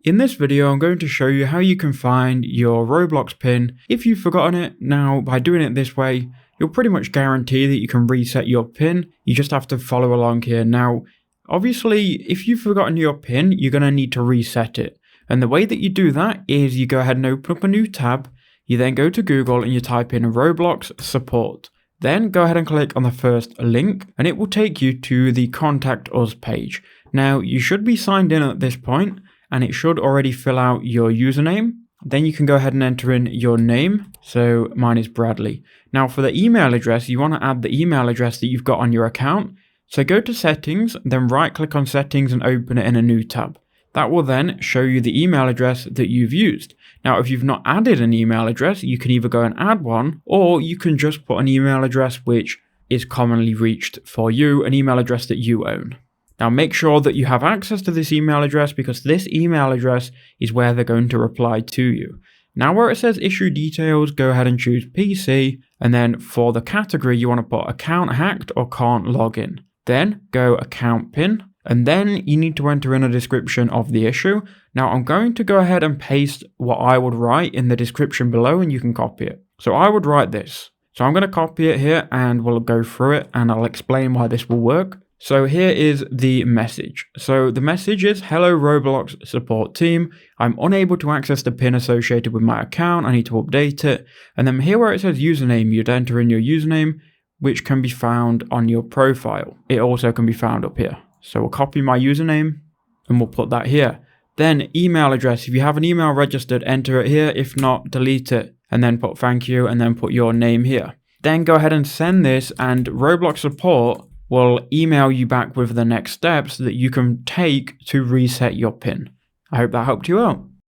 In this video, I'm going to show you how you can find your Roblox pin if you've forgotten it. Now, by doing it this way, you'll pretty much guarantee that you can reset your pin. You just have to follow along here. Now, obviously, if you've forgotten your pin, you're going to need to reset it. And the way that you do that is you go ahead and open up a new tab. You then go to Google and you type in Roblox support. Then go ahead and click on the first link and it will take you to the Contact Us page. Now, you should be signed in at this point, and it should already fill out your username. Then you can go ahead and enter in your name. So mine is Bradley. Now for the email address, you want to add the email address that you've got on your account. So go to settings, then right click on settings and open it in a new tab. That will then show you the email address that you've used. Now, if you've not added an email address, you can either go and add one, or you can just put an email address which is commonly reached for you, an email address that you own. Now make sure that you have access to this email address because this email address is where they're going to reply to you. Now where it says issue details, go ahead and choose PC, and then for the category you want to put account hacked or can't log in. Then go account pin, and then you need to enter in a description of the issue. Now I'm going to go ahead and paste what I would write in the description below and you can copy it. So I would write this. So I'm going to copy it here and we'll go through it and I'll explain why this will work. So here is the message. So the message is, hello Roblox support team. I'm unable to access the pin associated with my account. I need to update it. And then here where it says username, you'd enter in your username, which can be found on your profile. It also can be found up here. So we'll copy my username and we'll put that here. Then email address. If you have an email registered, enter it here. If not, delete it and then put thank you and then put your name here. Then go ahead and send this and Roblox support will email you back with the next steps that you can take to reset your pin. I hope that helped you out.